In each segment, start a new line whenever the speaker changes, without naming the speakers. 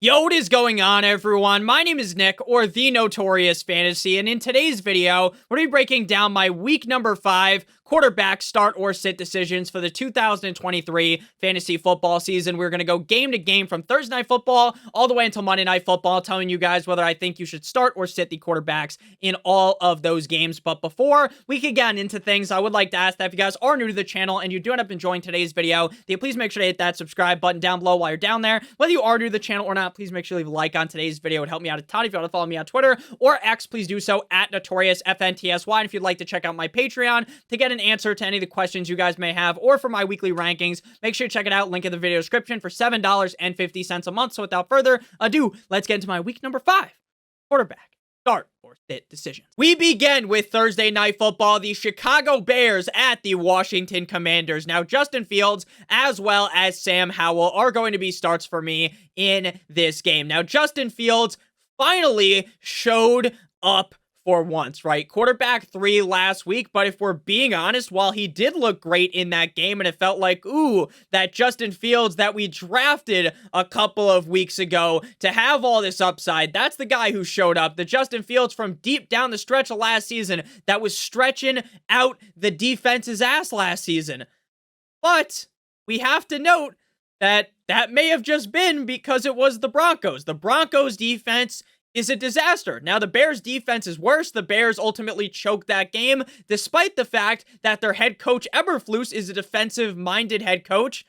Yo, what is going on, everyone? My name is Nick, or the Notorious Fantasy, and in today's video, we're going to be breaking down my week number 5 quarterback start or sit decisions for the 2023 fantasy football season. We're going to go game to game from Thursday Night Football all the way until Monday Night Football, telling you guys whether I think you should start or sit the quarterbacks in all of those games. But before we can get into things, I would like to ask that if you guys are new to the channel and you do end up enjoying today's video, then you please make sure to hit that subscribe button down below while you're down there. Whether you are new to the channel or not, please make sure to leave a like on today's video. It would help me out a ton. If you want to follow me on Twitter or X, please do so at NotoriousFantasy. And if you'd like to check out my Patreon to get an answer to any of the questions you guys may have, or for my weekly rankings, make sure to check it out. Link in the video description for $7.50 a month. So without further ado, let's get into my week number 5 quarterback start or sit decisions. We begin with Thursday Night Football, the Chicago Bears at the Washington Commanders. Now, Justin Fields as well as Sam Howell are going to be starts for me in this game. Now, Justin Fields finally showed up for once, right? Quarterback 3 last week, but if we're being honest, while he did look great in that game and it felt like, ooh, that Justin Fields that we drafted a couple of weeks ago to have all this upside, that's the guy who showed up. The Justin Fields from deep down the stretch of last season that was stretching out the defense's ass last season. But we have to note that that may have just been because it was the Broncos. The Broncos defense is a disaster. Now, the Bears defense is worse. The Bears ultimately choked that game, despite the fact that their head coach, Eberflus, is a defensive-minded head coach.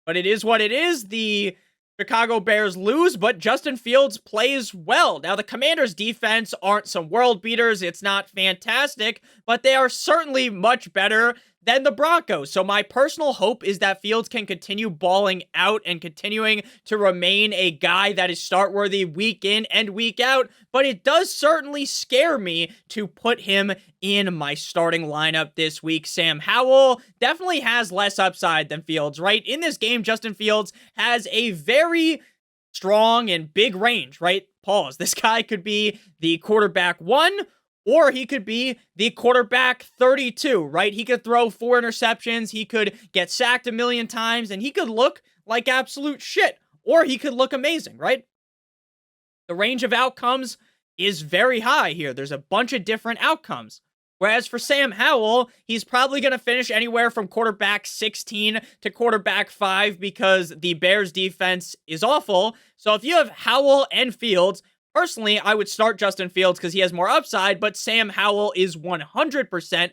But it is what it is. The Chicago Bears lose, but Justin Fields plays well. Now, the Commanders' defense aren't some world beaters. It's not fantastic, but they are certainly much better than the Broncos. So my personal hope is that Fields can continue balling out and continuing to remain a guy that is start-worthy week in and week out, but it does certainly scare me to put him in my starting lineup this week. Sam Howell definitely has less upside than Fields, right? In this game, Justin Fields has a very strong and big range, right? Pause. This guy could be the quarterback 1, or he could be the quarterback 32, right? He could throw 4 interceptions, he could get sacked a million times, and he could look like absolute shit. Or he could look amazing, right? The range of outcomes is very high here. There's a bunch of different outcomes. Whereas for Sam Howell, he's probably going to finish anywhere from quarterback 16 to quarterback 5 because the Bears defense is awful. So if you have Howell and Fields, personally, I would start Justin Fields because he has more upside, but Sam Howell is 100%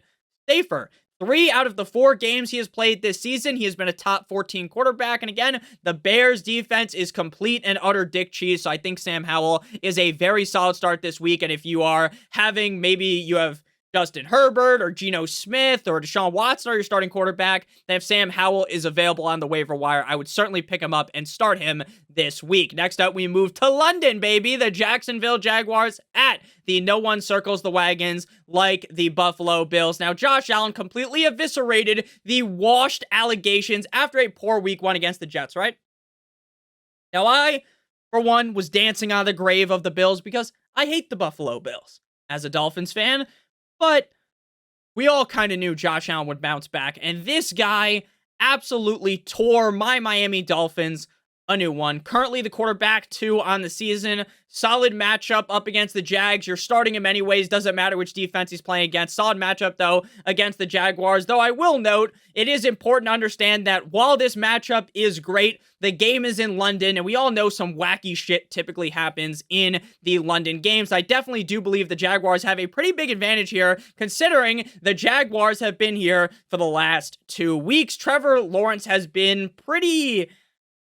safer. 3 out of the 4 games he has played this season, he has been a top 14 quarterback. And again, the Bears defense is complete and utter dick cheese. So I think Sam Howell is a very solid start this week. And if you are having, maybe you have Justin Herbert or Geno Smith or Deshaun Watson are your starting quarterback, then if Sam Howell is available on the waiver wire, I would certainly pick him up and start him this week. Next up, we move to London, baby. The Jacksonville Jaguars at the no one circles the wagons like the Buffalo Bills. Now, Josh Allen completely eviscerated the washed allegations after a poor week 1 against the Jets, right? Now, I, for one, was dancing on the grave of the Bills because I hate the Buffalo Bills. As a Dolphins fan, but we all kind of knew Josh Allen would bounce back, and this guy absolutely tore my Miami Dolphins a new one. Currently the quarterback 2 on the season. Solid matchup up against the Jags. You're starting him anyways. Doesn't matter which defense he's playing against. Solid matchup, though, against the Jaguars. Though I will note, it is important to understand that while this matchup is great, the game is in London, and we all know some wacky shit typically happens in the London games. I definitely do believe the Jaguars have a pretty big advantage here, considering the Jaguars have been here for the last 2 weeks. Trevor Lawrence has been pretty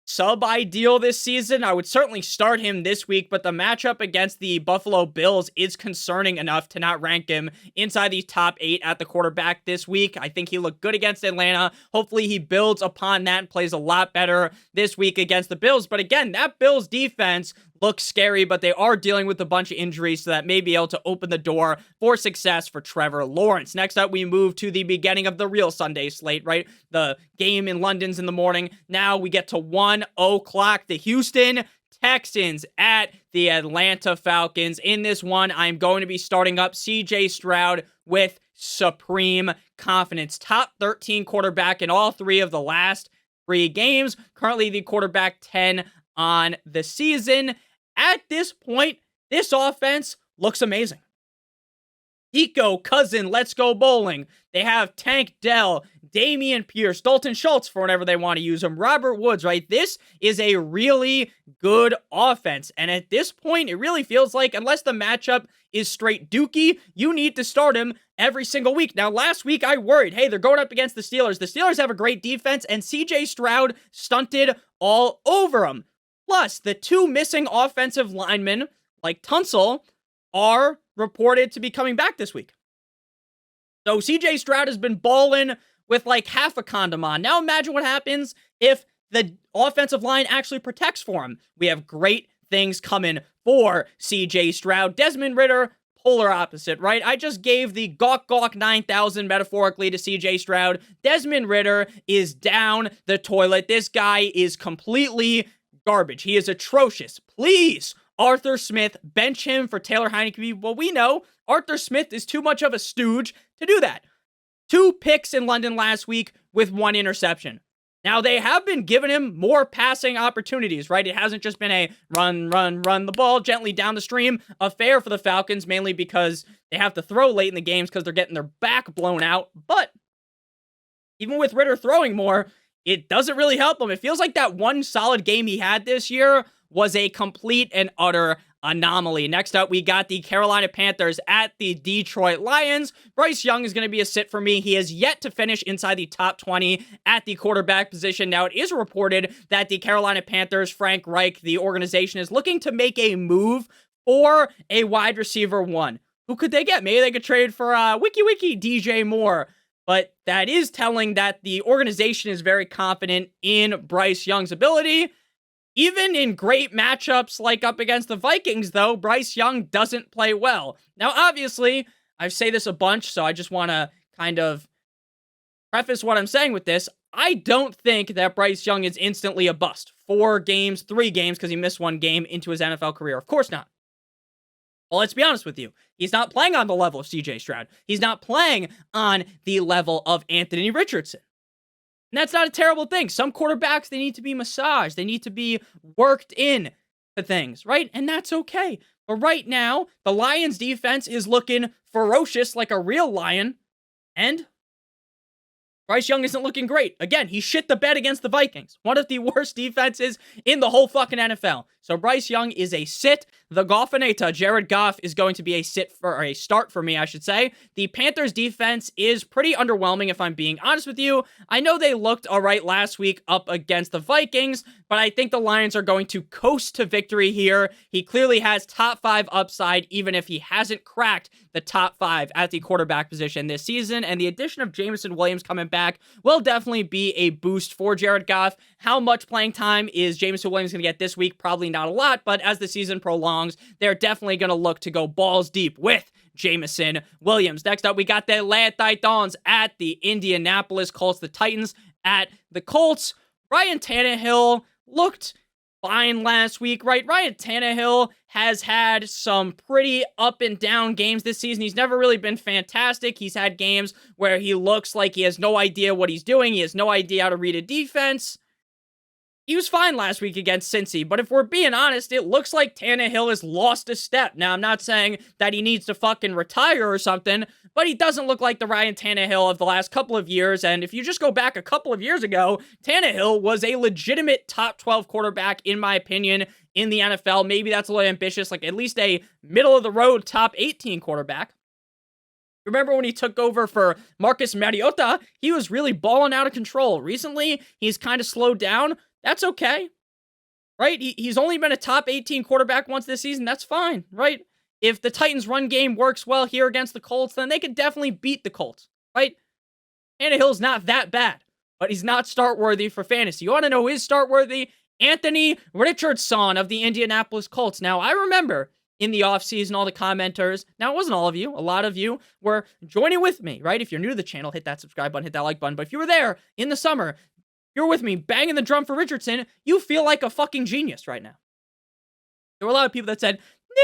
sub-ideal this season. I would certainly start him this week, but the matchup against the Buffalo Bills is concerning enough to not rank him inside the top 8 at the quarterback this week. I think he looked good against Atlanta. Hopefully he builds upon that and plays a lot better this week against the Bills. But again, that Bills defense looks scary, but they are dealing with a bunch of injuries, so that may be able to open the door for success for Trevor Lawrence. Next up, we move to the beginning of the real Sunday slate, right? The game in London's in the morning. Now we get to 1 o'clock. The Houston Texans at the Atlanta Falcons. In this one, I'm going to be starting up CJ Stroud with supreme confidence. Top 13 quarterback in all 3 of the last 3 games. Currently the quarterback 10 on the season. At this point, this offense looks amazing. Eco, Cousin, Let's Go Bowling. They have Tank Dell, Damian Pierce, Dalton Schultz for whenever they want to use him, Robert Woods, right? This is a really good offense. And at this point, it really feels like, unless the matchup is straight dookie, you need to start him every single week. Now, last week, I worried, hey, they're going up against the Steelers. The Steelers have a great defense, and CJ Stroud stunted all over them. Plus, the two missing offensive linemen, like Tunsil, are reported to be coming back this week. So CJ Stroud has been balling with like half a condom on. Now imagine what happens if the offensive line actually protects for him. We have great things coming for CJ Stroud. Desmond Ridder, polar opposite, right? I just gave the Gawk Gawk 9000 metaphorically to CJ Stroud. Desmond Ridder is down the toilet. This guy is completely garbage. He is atrocious. Please, Arthur Smith, bench him for Taylor Heineke. Well, we know Arthur Smith is too much of a stooge to do that. 2 picks in London last week with 1 interception. Now, they have been giving him more passing opportunities, right? It hasn't just been a run the ball gently down the stream affair for the Falcons, mainly because they have to throw late in the games because they're getting their back blown out. But even with Ridder throwing more, it doesn't really help him. It feels like that one solid game he had this year was a complete and utter anomaly. Next up, we got the Carolina Panthers at the Detroit Lions. Bryce Young is going to be a sit for me. He has yet to finish inside the top 20 at the quarterback position. Now, it is reported that the Carolina Panthers, Frank Reich, the organization, is looking to make a move for a wide receiver 1. Who could they get? Maybe they could trade for Wiki DJ Moore. But that is telling that the organization is very confident in Bryce Young's ability. Even in great matchups like up against the Vikings, though, Bryce Young doesn't play well. Now, obviously, I say this a bunch, so I just want to kind of preface what I'm saying with this. I don't think that Bryce Young is instantly a bust. 4 games, 3 games, because he missed 1 game into his NFL career. Of course not. Well, let's be honest with you. He's not playing on the level of CJ Stroud. He's not playing on the level of Anthony Richardson. And that's not a terrible thing. Some quarterbacks, they need to be massaged. They need to be worked in to things, right? And that's okay. But right now, the Lions defense is looking ferocious like a real lion. And Bryce Young isn't looking great. Again, he shit the bed against the Vikings. One of the worst defenses in the whole fucking NFL. So Bryce Young is a sit. The Goffinata, Jared Goff, is going to be a start for me, I should say. The Panthers defense is pretty underwhelming, if I'm being honest with you. I know they looked all right last week up against the Vikings, but I think the Lions are going to coast to victory here. He clearly has top 5 upside, even if he hasn't cracked the top 5 at the quarterback position this season. And the addition of Jameson Williams coming back will definitely be a boost for Jared Goff. How much playing time is Jameson Williams going to get this week? Probably not a lot, but as the season prolongs, they're definitely going to look to go balls deep with Jameson Williams. Next up, we got the Atlanta Titans at the Indianapolis Colts. The Titans at the Colts. Ryan Tannehill looked fine last week, right? Ryan Tannehill has had some pretty up and down games this season. He's never really been fantastic. He's had games where he looks like he has no idea what he's doing. He has no idea how to read a defense. He was fine last week against Cincy, but if we're being honest, it looks like Tannehill has lost a step. Now, I'm not saying that he needs to fucking retire or something, but he doesn't look like the Ryan Tannehill of the last couple of years, and if you just go back a couple of years ago, Tannehill was a legitimate top 12 quarterback, in my opinion, in the NFL. Maybe that's a little ambitious, like at least a middle-of-the-road top 18 quarterback. Remember when he took over for Marcus Mariota? He was really balling out of control. Recently, he's kind of slowed down. That's okay, right? He's only been a top 18 quarterback once this season. That's fine, right? If the Titans' run game works well here against the Colts, then they could definitely beat the Colts, right? Tannehill's not that bad, but he's not start-worthy for fantasy. You want to know who is start-worthy? Anthony Richardson of the Indianapolis Colts. Now, I remember in the offseason, all the commenters, now it wasn't all of you, a lot of you were joining with me, right? If you're new to the channel, hit that subscribe button, hit that like button. But if you were there in the summer, you're with me banging the drum for Richardson, you feel like a fucking genius right now. There were a lot of people that said,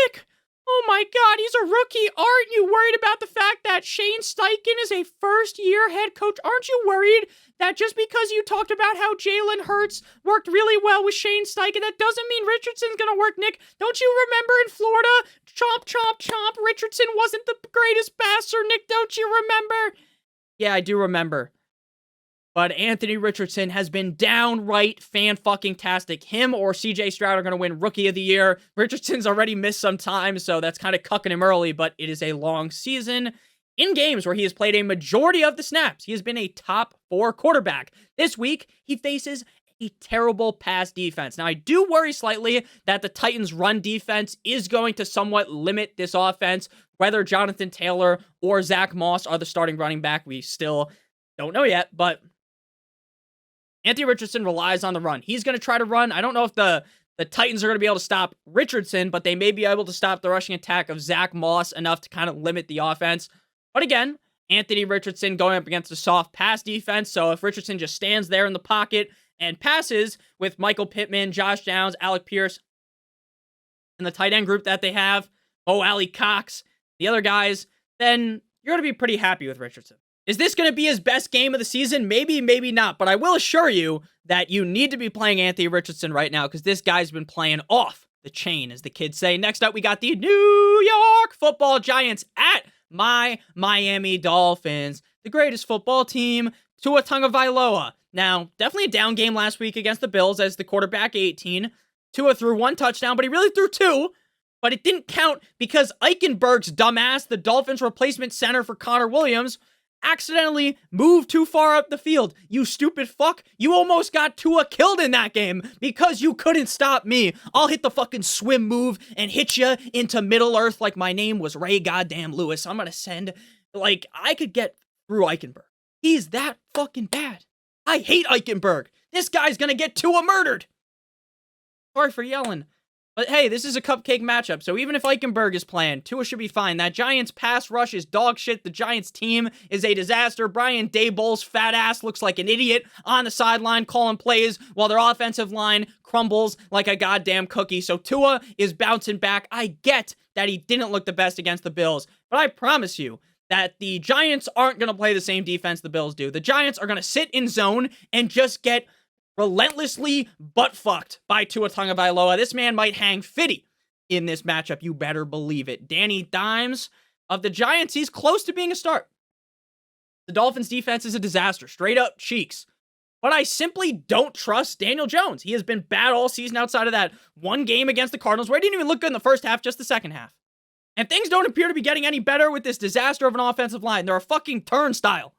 Nick, Oh my God, he's a rookie. Aren't you worried about the fact that Shane Steichen is a first-year head coach? Aren't you worried that just because you talked about how Jalen Hurts worked really well with Shane Steichen, that doesn't mean Richardson's going to work, Nick? Don't you remember in Florida? Chomp, chomp, chomp. Richardson wasn't the greatest passer, Nick. Don't you remember? Yeah, I do remember. But Anthony Richardson has been downright fan-fucking-tastic. Him or CJ Stroud are going to win Rookie of the Year. Richardson's already missed some time, so that's kind of cucking him early, but it is a long season. In games where he has played a majority of the snaps, he has been a top 4 quarterback. This week, he faces a terrible pass defense. Now, I do worry slightly that the Titans' run defense is going to somewhat limit this offense. Whether Jonathan Taylor or Zach Moss are the starting running back, we still don't know yet, but Anthony Richardson relies on the run. He's going to try to run. I don't know if the Titans are going to be able to stop Richardson, but they may be able to stop the rushing attack of Zach Moss enough to kind of limit the offense. But again, Anthony Richardson going up against a soft pass defense, so if Richardson just stands there in the pocket and passes with Michael Pittman, Josh Downs, Alec Pierce, and the tight end group that they have, Alley Cox, the other guys, then you're going to be pretty happy with Richardson. Is this going to be his best game of the season? Maybe, maybe not. But I will assure you that you need to be playing Anthony Richardson right now because this guy's been playing off the chain, as the kids say. Next up, we got the New York Football Giants at my Miami Dolphins. The greatest football team, Tua Tagovailoa. Now, definitely a down game last week against the Bills as the quarterback 18. Tua threw 1 touchdown, but he really threw 2. But it didn't count because Eichenberg's dumbass, the Dolphins replacement center for Connor Williams, accidentally moved too far up the field. You stupid fuck. You almost got Tua killed in that game because you couldn't stop me. I'll hit the fucking swim move and hit you into Middle Earth like my name was Ray goddamn Lewis. I'm gonna send, I could get through Eichenberg. He's that fucking bad. I hate Eichenberg. This guy's gonna get Tua murdered. Sorry for yelling. But hey, this is a cupcake matchup, so even if Eichenberg is playing, Tua should be fine. That Giants pass rush is dog shit. The Giants team is a disaster. Brian Daboll's fat ass looks like an idiot on the sideline calling plays while their offensive line crumbles like a goddamn cookie. So Tua is bouncing back. I get that he didn't look the best against the Bills, but I promise you that the Giants aren't going to play the same defense the Bills do. The Giants are going to sit in zone and just get relentlessly butt-fucked by Tua Tagovailoa. This man might hang 50 in this matchup. You better believe it. Danny Dimes of the Giants, he's close to being a start. The Dolphins' defense is a disaster. Straight up cheeks. But I simply don't trust Daniel Jones. He has been bad all season outside of that one game against the Cardinals where he didn't even look good in the first half, just the second half. And things don't appear to be getting any better with this disaster of an offensive line. They're a fucking turnstile.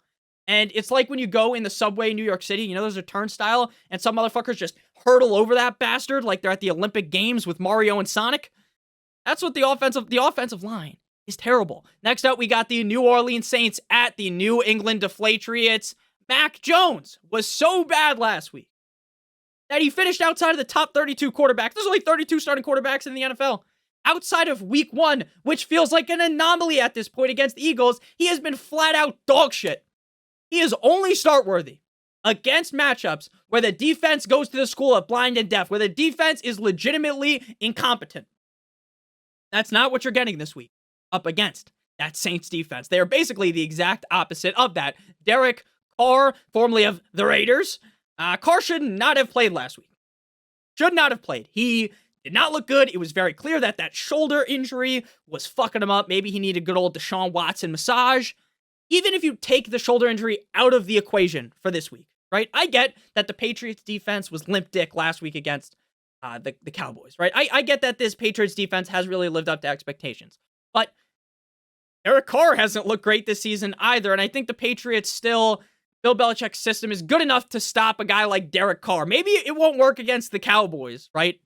And it's like when you go in the subway in New York City, you know, there's a turnstile, and some motherfuckers just hurtle over that bastard like they're at the Olympic Games with Mario and Sonic. That's what the offensive line is terrible. Next up, we got the New Orleans Saints at the New England Patriots. Mac Jones was so bad last week that he finished outside of the top 32 quarterbacks. There's only 32 starting quarterbacks in the NFL. Outside of week 1, which feels like an anomaly at this point against the Eagles, he has been flat out dog shit. He is only start worthy against matchups where the defense goes to the school of blind and deaf, where the defense is legitimately incompetent. That's not what you're getting this week up against that Saints defense. They are basically the exact opposite of that. Derek Carr, formerly of the Raiders, Carr should not have played last week. Should not have played. He did not look good. It was very clear that that shoulder injury was fucking him up. Maybe he needed good old Deshaun Watson massage. Even if you take the shoulder injury out of the equation for this week, right? I get that the Patriots defense was limp dick last week against the Cowboys, right? I get that this Patriots defense has really lived up to expectations. But Derek Carr hasn't looked great this season either, and I think the Patriots still, Bill Belichick's system is good enough to stop a guy like Derek Carr. Maybe it won't work against the Cowboys, right?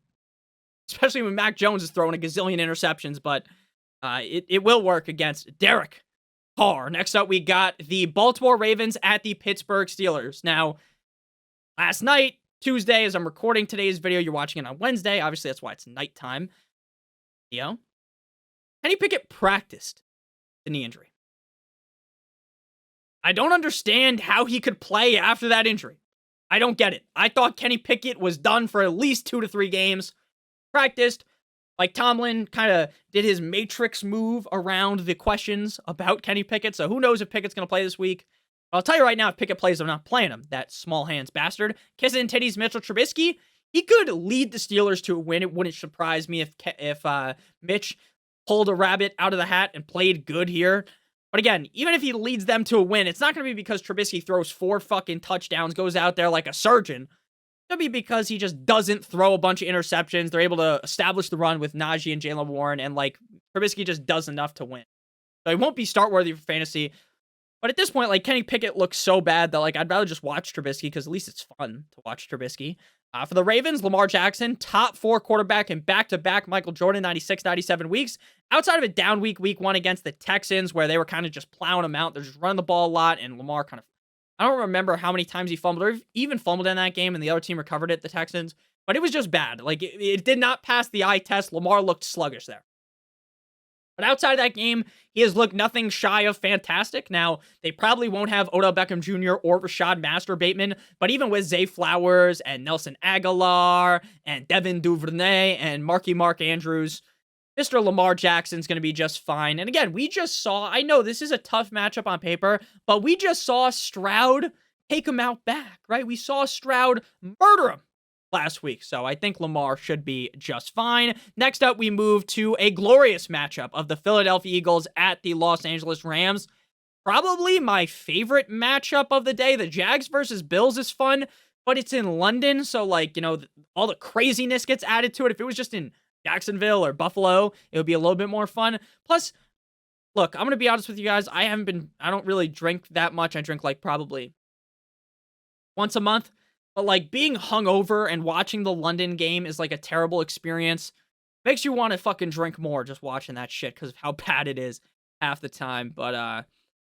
Especially when Mac Jones is throwing a gazillion interceptions, but it will work against Derek Carr. Next up, we got the Baltimore Ravens at the Pittsburgh Steelers. Now, last night, Tuesday, as I'm recording today's video, you're watching it on Wednesday. Obviously, that's why it's nighttime. Kenny Pickett practiced the knee injury. I don't understand how he could play after that injury. I don't get it. I thought Kenny Pickett was done for at least 2 to 3 games. Practiced, Like, Tomlin kind of did his matrix move around the questions about Kenny Pickett, so who knows if Pickett's going to play this week. I'll tell you right now, if Pickett plays, I'm not playing him, that small hands bastard. Kissing and titties Mitchell Trubisky, he could lead the Steelers to a win. It wouldn't surprise me if Mitch pulled a rabbit out of the hat and played good here. But again, even if he leads them to a win, it's not going to be because Trubisky throws 4 fucking touchdowns, goes out there like a surgeon. It'll be because he just doesn't throw a bunch of interceptions. They're able to establish the run with Najee and Jaylen Warren, and like Trubisky just does enough to win. So he won't be start worthy for fantasy. But at this point, like, Kenny Pickett looks so bad that like I'd rather just watch Trubisky because at least it's fun to watch Trubisky. For the Ravens, Lamar Jackson, top 4 quarterback in back-to-back Michael Jordan 96, 97 weeks. Outside of a down week 1 against the Texans, where they were kind of just plowing him out. They're just running the ball a lot, and Lamar kind of, I don't remember how many times he fumbled or even fumbled in that game, and the other team recovered it, the Texans. But it was just bad. Like, it did not pass the eye test. Lamar looked sluggish there. But outside of that game, he has looked nothing shy of fantastic. Now, they probably won't have Odell Beckham Jr. or Rashad Master Bateman, but even with Zay Flowers and Nelson Aguilar and Devin Duvernay and Mark Andrews, Mr. Lamar Jackson's going to be just fine. And again, we just saw, I know this is a tough matchup on paper, but we just saw Stroud take him out back, right? We saw Stroud murder him last week, so I think Lamar should be just fine. Next up, we move to a glorious matchup of the Philadelphia Eagles at the Los Angeles Rams. Probably my favorite matchup of the day. The Jags versus Bills is fun, but it's in London, so like, you know, all the craziness gets added to it. If it was just in Jacksonville or Buffalo, it would be a little bit more fun. Plus, look, I'm going to be honest with you guys. I don't really drink that much. I drink like probably once a month. But like being hungover and watching the London game is like a terrible experience. Makes you want to fucking drink more just watching that shit because of how bad it is half the time. But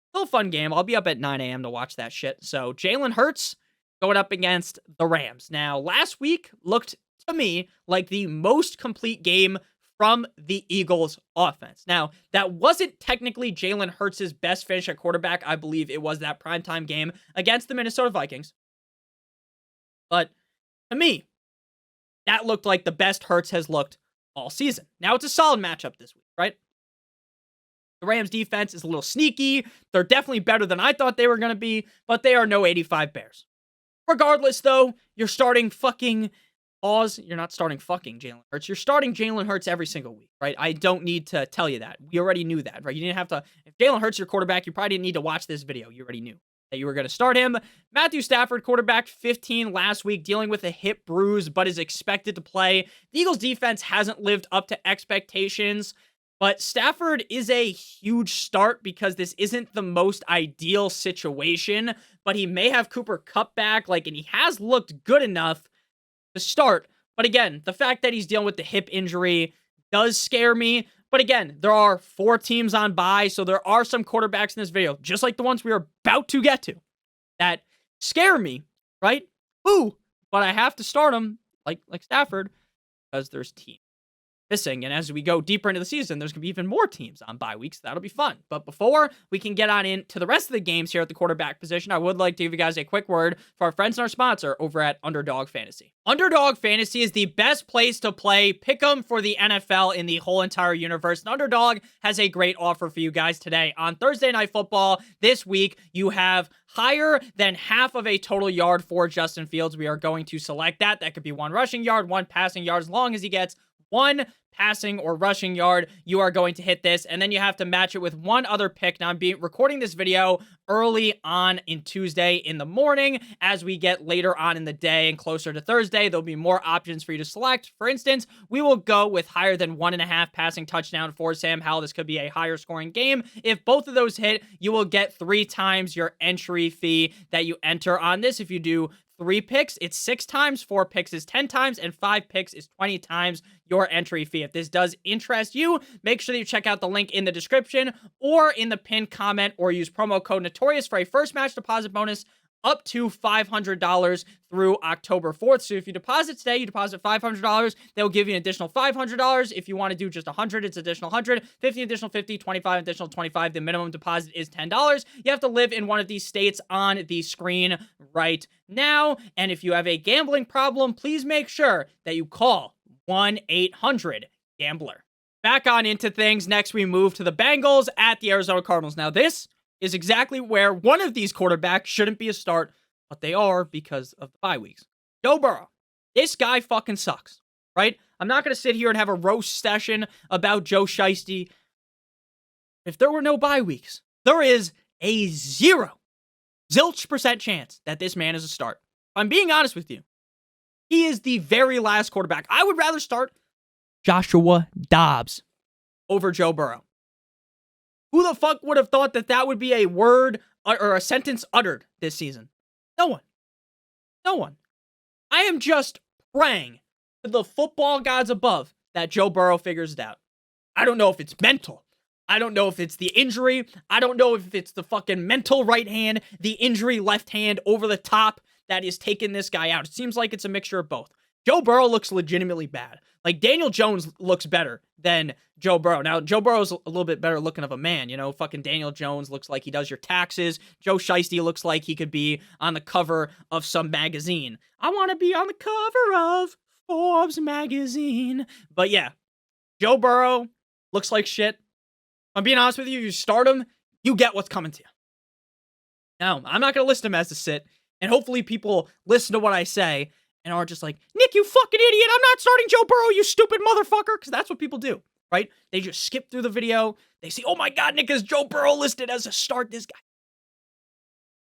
still a fun game. I'll be up at 9 a.m. to watch that shit. So Jalen Hurts going up against the Rams. Now, last week looked to me like the most complete game from the Eagles offense. Now, that wasn't technically Jalen Hurts' best finish at quarterback. I believe it was that primetime game against the Minnesota Vikings. But to me, that looked like the best Hurts has looked all season. Now, it's a solid matchup this week, right? The Rams defense is a little sneaky. They're definitely better than I thought they were going to be, but they are no 85 Bears. Regardless, though, you're starting fucking You're not starting fucking Jalen Hurts. You're starting Jalen Hurts every single week, right? I don't need to tell you that. We already knew that, right? You didn't have to. If Jalen Hurts your quarterback, you probably didn't need to watch this video. You already knew that you were going to start him. Matthew Stafford, quarterback 15 last week, dealing with a hip bruise, but is expected to play. The Eagles defense hasn't lived up to expectations, but Stafford is a huge start because this isn't the most ideal situation, but he may have Cooper Kupp back, and he has looked good enough to start. But again, the fact that he's dealing with the hip injury does scare me. But again, there are 4 teams on bye, so there are some quarterbacks in this video, just like the ones we are about to get to, that scare me, right? Ooh, but I have to start them, like Stafford, because there's teams missing. And as we go deeper into the season, there's going to be even more teams on bye weeks. That'll be fun. But before we can get on into the rest of the games here at the quarterback position, I would like to give you guys a quick word for our friends and our sponsor over at Underdog Fantasy. Underdog Fantasy is the best place to play pick'em for the NFL in the whole entire universe. And Underdog has a great offer for you guys today. On Thursday Night Football this week, you have higher than half of a total yard for Justin Fields. We are going to select that. That could be 1 rushing yard, 1 passing yard, as long as he gets 1 passing or rushing yard, you are going to hit this. And then you have to match it with 1 other pick. Now, I'm recording this video early on in Tuesday in the morning. As we get later on in the day and closer to Thursday, there'll be more options for you to select. For instance, we will go with higher than 1.5 passing touchdown for Sam Howell. This could be a higher scoring game. If both of those hit, you will get 3 times your entry fee that you enter on this. If you do 3 picks, it's 6 times, 4 picks is 10 times, and 5 picks is 20 times your entry fee. If this does interest you, make sure that you check out the link in the description or in the pinned comment, or use promo code Notorious for a first match deposit bonus up to $500 through October 4th. So if you deposit today, you deposit $500, they'll give you an additional $500. If you want to do just 100, it's additional 100, 50 additional 50, 25 additional 25. The minimum deposit is $10. You have to live in one of these states on the screen right now. And if you have a gambling problem, please make sure that you call 1-800 gambler. Back on into things. Next, we move to the Bengals at the Arizona Cardinals. Now, this is exactly where one of these quarterbacks shouldn't be a start, but they are because of the bye weeks. Joe Burrow. This guy fucking sucks, right? I'm not going to sit here and have a roast session about Joe Shiesty. If there were no bye weeks, there is a zilch% chance that this man is a start. If I'm being honest with you, he is the very last quarterback. I would rather start Joshua Dobbs over Joe Burrow. Who the fuck would have thought that that would be a word or a sentence uttered this season? No one. No one. I am just praying to the football gods above that Joe Burrow figures it out. I don't know if it's mental. I don't know if it's the injury. I don't know if it's the fucking mental right hand, the injury left hand over the top that is taking this guy out. It seems like it's a mixture of both. Joe Burrow looks legitimately bad. Like, Daniel Jones looks better than Joe Burrow. Now, Joe Burrow's a little bit better looking of a man, you know? Fucking Daniel Jones looks like he does your taxes. Joe Shiesty looks like he could be on the cover of some magazine. I want to be on the cover of Forbes magazine. But yeah, Joe Burrow looks like shit. I'm being honest with you, you start him, you get what's coming to you. Now, I'm not going to list him as a sit, and hopefully people listen to what I say and aren't just like, Nick, you fucking idiot, I'm not starting Joe Burrow, you stupid motherfucker, because that's what people do, right? They just skip through the video, they see, oh my god, Nick, is Joe Burrow listed as a start this guy?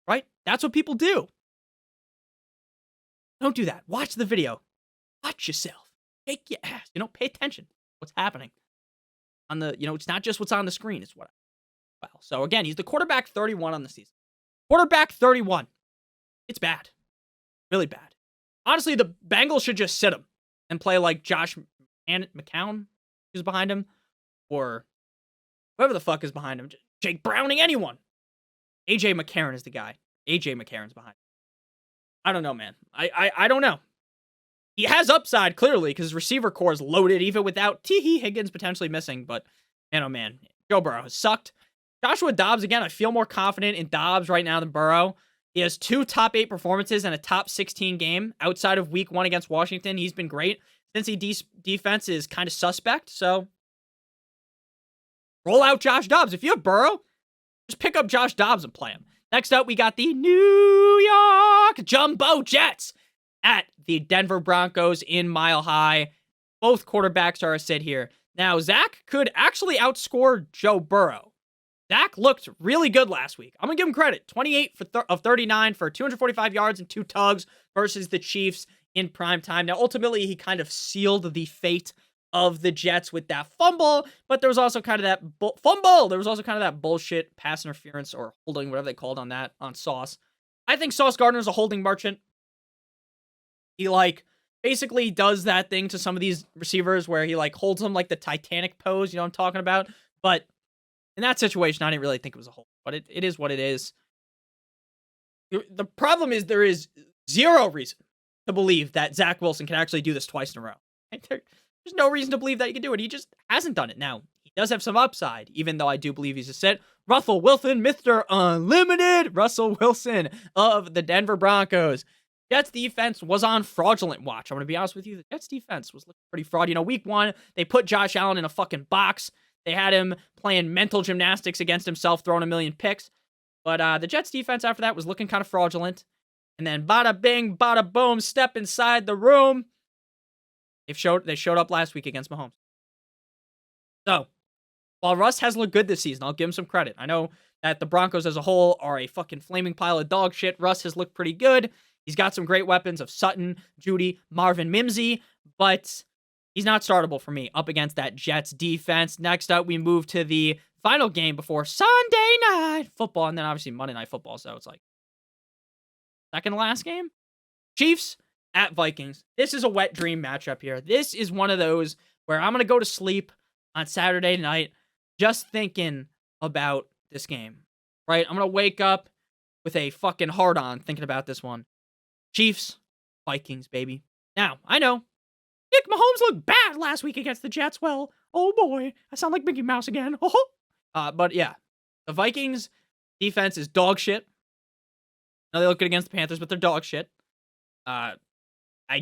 Right? That's what people do. Don't do that. Watch the video. Watch yourself. Take your ass. Pay attention to what's happening. It's not just what's on the screen, it's what. Well, so again, he's the quarterback 31 on the season. Quarterback 31. It's bad. Really bad. Honestly, the Bengals should just sit him and play like Josh McCown, who's behind him, or whoever the fuck is behind him. Jake Browning, anyone. AJ McCarron is the guy. AJ McCarron's behind him. I don't know, man. I don't know. He has upside, clearly, because his receiver core is loaded, even without T.H. Higgins potentially missing. But, man, oh, man. Joe Burrow has sucked. Joshua Dobbs, again, I feel more confident in Dobbs right now than Burrow. He has 2 top 8 performances and a top 16 game. Outside of week 1 against Washington, he's been great. Cincy defense is kind of suspect, so roll out Josh Dobbs. If you have Burrow, just pick up Josh Dobbs and play him. Next up, we got the New York Jumbo Jets at the Denver Broncos in Mile High. Both quarterbacks are a sit here. Now, Zach could actually outscore Joe Burrow. Zach looked really good last week. I'm going to give him credit. 28 of 39 for 245 yards and 2 tugs versus the Chiefs in prime time. Now, ultimately, he kind of sealed the fate of the Jets with that fumble, but there was also kind of that fumble. There was also kind of that bullshit pass interference or holding, whatever they called on Sauce. I think Sauce Gardner's a holding merchant. He, basically does that thing to some of these receivers where he, holds them like the Titanic pose, you know what I'm talking about? But in that situation, I didn't really think it was a hold, but it is what it is. The problem is there is zero reason to believe that Zach Wilson can actually do this twice in a row. There's no reason to believe that he can do it. He just hasn't done it. Now, he does have some upside, even though I do believe he's a sit. Russell Wilson, Mr. Unlimited Russell Wilson of the Denver Broncos. Jets defense was on fraudulent watch. I'm going to be honest with you. The Jets defense was looking pretty fraud. Week 1, they put Josh Allen in a fucking box. They had him playing mental gymnastics against himself, throwing a million picks. But the Jets defense after that was looking kind of fraudulent. And then bada bing, bada boom, step inside the room. They showed up last week against Mahomes. So, while Russ has looked good this season, I'll give him some credit. I know that the Broncos as a whole are a fucking flaming pile of dog shit. Russ has looked pretty good. He's got some great weapons of Sutton, Judy, Marvin Mimsy, but he's not startable for me up against that Jets defense. Next up, we move to the final game before Sunday Night Football, and then obviously Monday Night Football, so it's second to last game? Chiefs at Vikings. This is a wet dream matchup here. This is one of those where I'm going to go to sleep on Saturday night just thinking about this game, right? I'm going to wake up with a fucking hard-on thinking about this one. Chiefs, Vikings, baby. Now, I know, Nick Mahomes looked bad last week against the Jets. Well, oh boy, I sound like Mickey Mouse again. But yeah, the Vikings defense is dog shit. Now they look good against the Panthers, but they're dog shit. I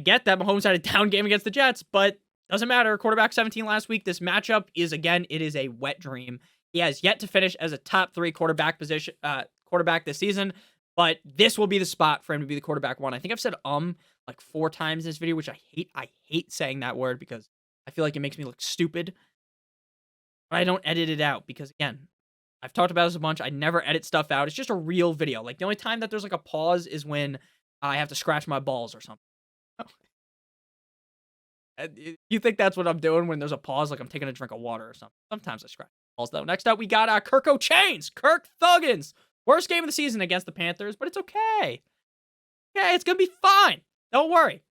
get that Mahomes had a down game against the Jets, but doesn't matter. Quarterback 17 last week. This matchup is, again, it is a wet dream. He has yet to finish as a top 3 quarterback this season, but this will be the spot for him to be the quarterback 1. I think I've said like 4 times in this video, which I hate. I hate saying that word because I feel like it makes me look stupid. But I don't edit it out because, again, I've talked about this a bunch. I never edit stuff out. It's just a real video. Like, the only time that there's like a pause is when I have to scratch my balls or something. You think that's what I'm doing when there's a pause, like I'm taking a drink of water or something? Sometimes I scratch my balls, though. Next up, we got Kirk O'Chains. Kirk Thuggins. Worst game of the season against the Panthers, but it's okay. Okay, it's going to be fine. Don't worry.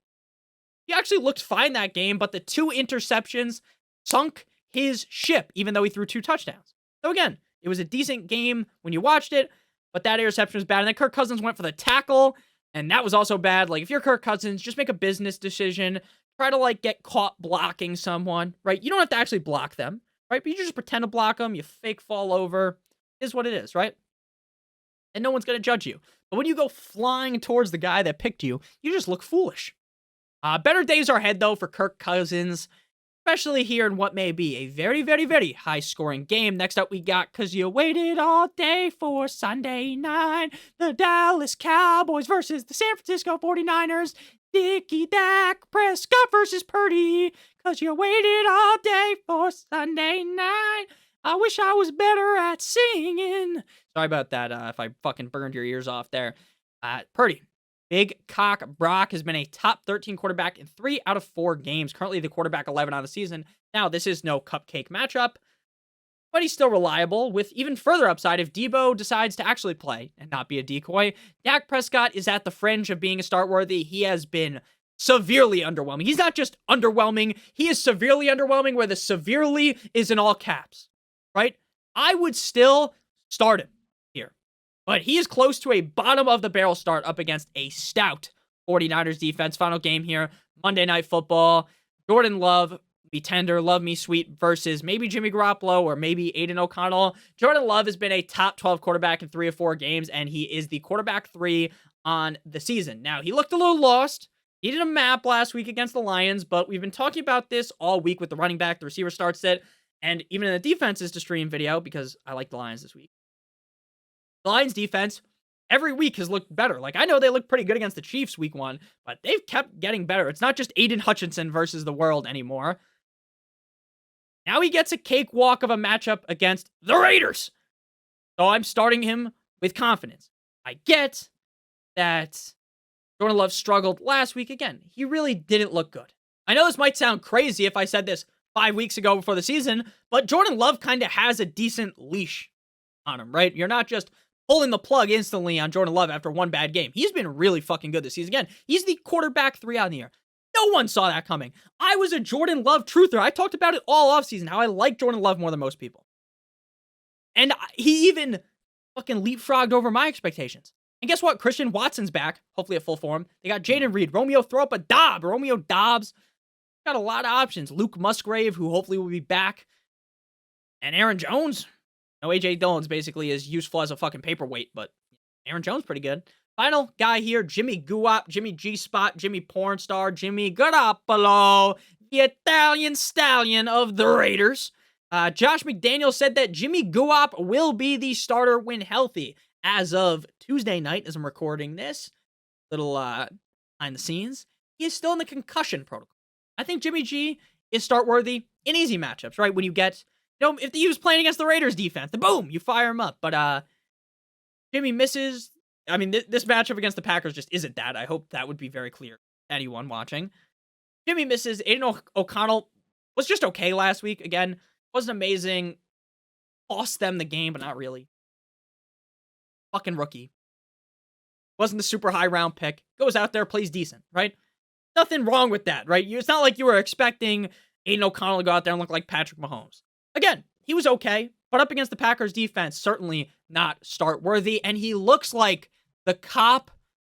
He actually looked fine that game, but the 2 interceptions sunk his ship, even though he threw 2 touchdowns. So again, it was a decent game when you watched it, but that interception was bad. And then Kirk Cousins went for the tackle, and that was also bad. Like, if you're Kirk Cousins, just make a business decision. Try to, like, get caught blocking someone, right? You don't have to actually block them, right? But you just pretend to block them. You fake fall over. It is what it is, right? And no one's going to judge you. But when you go flying towards the guy that picked you, you just look foolish. Better days are ahead, though, for Kirk Cousins, especially here in what may be a very, very, very high-scoring game. Next up, we got, because you waited all day for Sunday night, the Dallas Cowboys versus the San Francisco 49ers. Dickie Dak Prescott versus Purdy, because you waited all day for Sunday night. I wish I was better at singing. Sorry about that if I fucking burned your ears off there. Purdy. Big Cock Brock has been a top 13 quarterback in 3 out of 4 games. Currently the quarterback 11 on the season. Now, this is no cupcake matchup, but he's still reliable with even further upside if Debo decides to actually play and not be a decoy. Dak Prescott is at the fringe of being a start worthy. He has been severely underwhelming. He's not just underwhelming. He is severely underwhelming, where the severely is in all caps, right? I would still start him here, but he is close to a bottom of the barrel start up against a stout 49ers defense. Final game here, Monday Night Football. Jordan Love, be tender, love me sweet, versus maybe Jimmy Garoppolo or maybe Aiden O'Connell. Jordan Love has been a top 12 quarterback in 3 or 4 games, and he is the quarterback 3 on the season. Now, he looked a little lost. He did a map last week against the Lions, but we've been talking about this all week with the running back, the receiver start sit, and even in the defenses to stream video, because I like the Lions this week. The Lions defense every week has looked better. Like, I know they looked pretty good against the Chiefs week 1, but they've kept getting better. It's not just Aiden Hutchinson versus the world anymore. Now he gets a cakewalk of a matchup against the Raiders. So I'm starting him with confidence. I get that Jordan Love struggled last week again. He really didn't look good. I know this might sound crazy if I said this 5 weeks ago before the season, but Jordan Love kind of has a decent leash on him, right? You're not just pulling the plug instantly on Jordan Love after 1 bad game. He's been really fucking good this season. Again, he's the quarterback 3 on the year. No one saw that coming. I was a Jordan Love truther. I talked about it all offseason, how I like Jordan Love more than most people. And he even fucking leapfrogged over my expectations. And guess what? Christian Watson's back, hopefully at full form. They got Jaden Reed, Romeo throw up a Dobb, Romeo Dobbs. Got a lot of options. Luke Musgrave, who hopefully will be back. And Aaron Jones. No, A.J. Dillon's basically as useful as a fucking paperweight, but Aaron Jones pretty good. Final guy here, Jimmy Guap, Jimmy G-Spot, Jimmy Pornstar, Jimmy Garoppolo, the Italian stallion of the Raiders. Josh McDaniel said that Jimmy Guap will be the starter when healthy. As of Tuesday night, as I'm recording this, little behind the scenes, he is still in the concussion protocol. I think Jimmy G is start worthy in easy matchups, right? When you get, if he was playing against the Raiders defense, then boom, you fire him up. But Jimmy misses. I mean, this matchup against the Packers just isn't that. I hope that would be very clear to anyone watching. Jimmy misses. Aiden O'Connell was just okay last week. Again, wasn't amazing. Lost them the game, but not really. Fucking rookie. Wasn't the super high round pick. Goes out there, plays decent, right? Nothing wrong with that, right? It's not like you were expecting Aiden O'Connell to go out there and look like Patrick Mahomes. Again, he was okay, but up against the Packers defense, certainly not start worthy. And he looks like the cop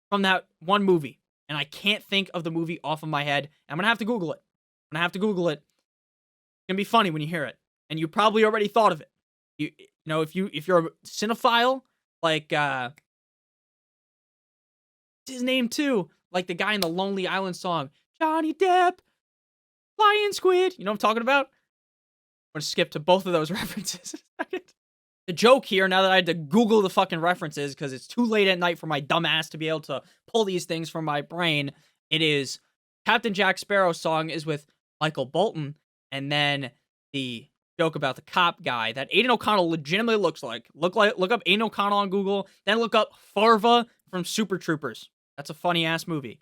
from that one movie. And I can't think of the movie off of my head. I'm going to have to Google it. It's going to be funny when you hear it. And you probably already thought of it. You know, if you're a cinephile, like, his name too, like the guy in the Lonely Island song, Johnny Depp. Flying squid. You know what I'm talking about? I'm going to skip to both of those references in a second. The joke here, now that I had to Google the fucking references because it's too late at night for my dumb ass to be able to pull these things from my brain, it is Captain Jack Sparrow's song is with Michael Bolton, and then the joke about the cop guy that Aiden O'Connell legitimately looks like. Look up Aiden O'Connell on Google, then look up Farva from Super Troopers. That's a funny ass movie.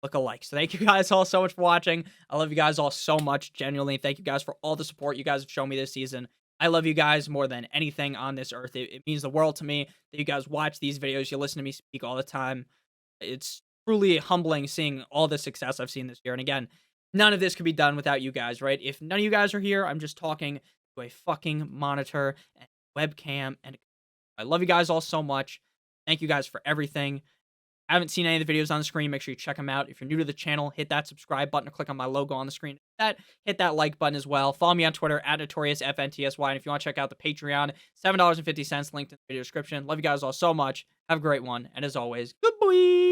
Look alike. So thank you guys all so much for watching. I love you guys all so much, genuinely. Thank you guys for all the support you guys have shown me this season. I love you guys more than anything on this earth. It means the world to me that you guys watch these videos. You listen to me speak all the time. It's truly humbling seeing all the success I've seen this year. And again, none of this could be done without you guys, right? If none of you guys are here, I'm just talking to a fucking monitor and webcam. And I love you guys all so much. Thank you guys for everything. Haven't seen any of the videos on the screen, make sure you check them out. If you're new to the channel, hit that subscribe button or click on my logo on the screen. Hit that like button as well. Follow me on Twitter at NotoriousFantasy. And if you want to check out the Patreon, $7.50, linked in the video description. Love you guys all so much. Have a great one. And as always, good boy.